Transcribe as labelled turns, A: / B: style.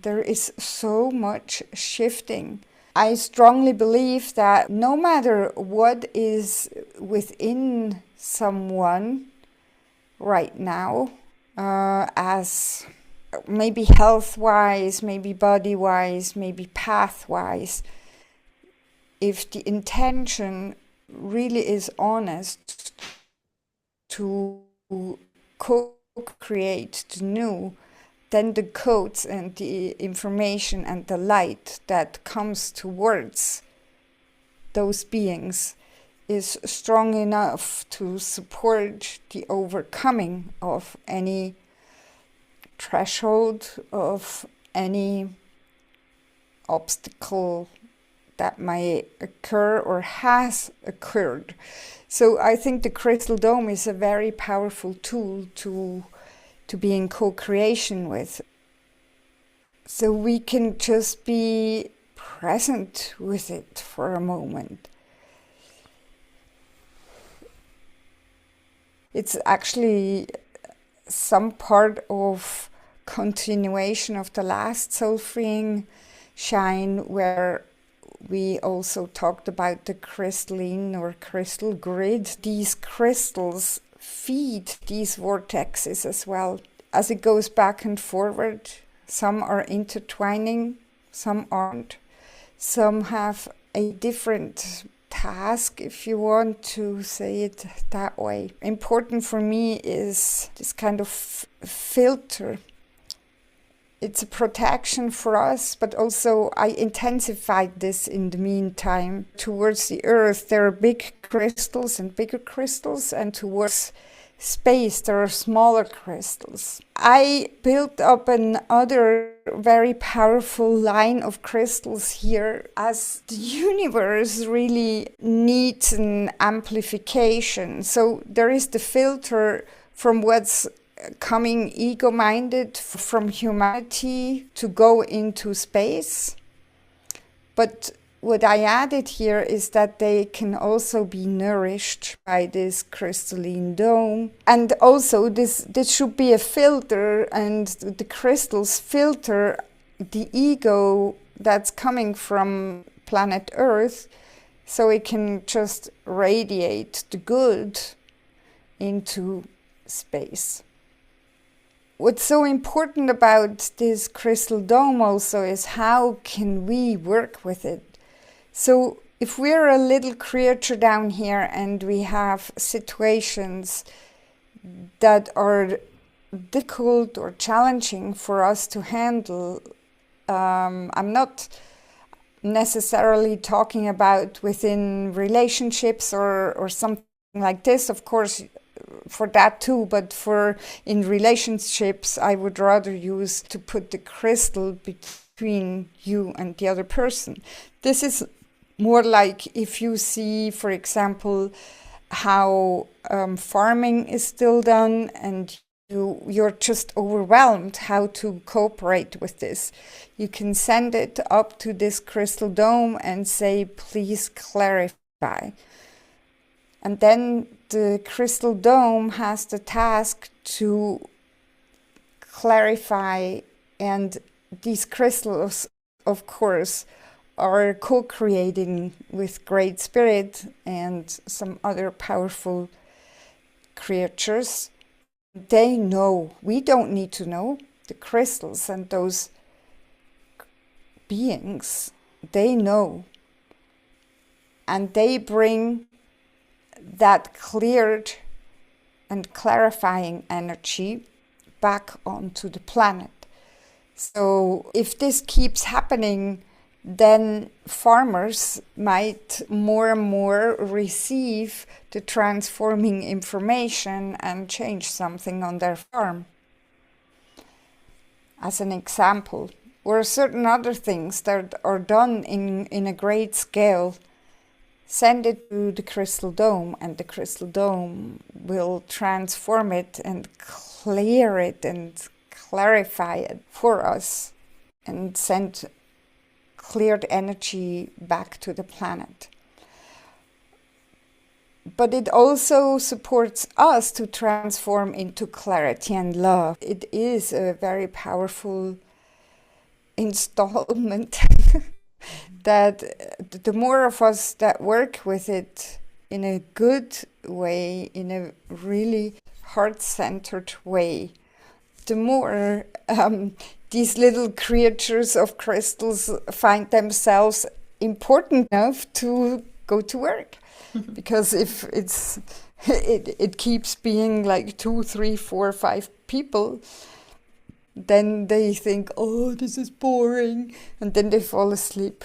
A: There is so much shifting. I strongly believe that no matter what is within someone right now, as maybe health-wise, maybe body-wise, maybe path-wise, if the intention really is honest to co-create the new, then the codes and the information and the light that comes towards those beings is strong enough to support the overcoming of any threshold, of any obstacle that might occur or has occurred. So I think the Crystal Dome is a very powerful tool to be in co-creation with. So we can just be present with it for a moment. It's actually some part of continuation of the last SoulFreeingShine, where we also talked about the crystalline or crystal grid. These crystals feed these vortexes as well as it goes back and forward. Some are intertwining, some aren't. Some have a different task, if you want to say it that way. Important for me is this kind of filter. It's a protection for us, but also I intensified this in the meantime. Towards the earth, there are big crystals and bigger crystals, and towards space, there are smaller crystals. I built up another very powerful line of crystals here, as the universe really needs an amplification. So there is the filter from what's coming ego-minded from humanity to go into space. But what I added here is that they can also be nourished by this crystalline dome. And also this should be a filter, and the crystals filter the ego that's coming from planet Earth, so it can just radiate the good into space. What's so important about this crystal dome also is how can we work with it? So if we're a little creature down here and we have situations that are difficult or challenging for us to handle, I'm not necessarily talking about within relationships or something like this, of course, for that too, but in relationships, I would rather use to put the crystal between you and the other person. This is more like if you see, for example, how farming is still done and you're just overwhelmed how to cooperate with this. You can send it up to this crystal dome and say, please clarify. And then the crystal dome has the task to clarify, and these crystals, of course, are co-creating with Great Spirit and some other powerful creatures. They know. We don't need to know. The crystals and those beings, they know. And they bring that cleared and clarifying energy back onto the planet. So if this keeps happening, then farmers might more and more receive the transforming information and change something on their farm. As an example, or certain other things that are done in a great scale, send it to the crystal dome, and the crystal dome will transform it and clear it and clarify it for us and send cleared energy back to the planet. But it also supports us to transform into clarity and love. It is a very powerful installment that the more of us that work with it in a good way, in a really heart-centered way, the more these little creatures of crystals find themselves important enough to go to work. Because if it keeps being like 2, 3, 4, 5 people, then they think, oh, this is boring, and then they fall asleep.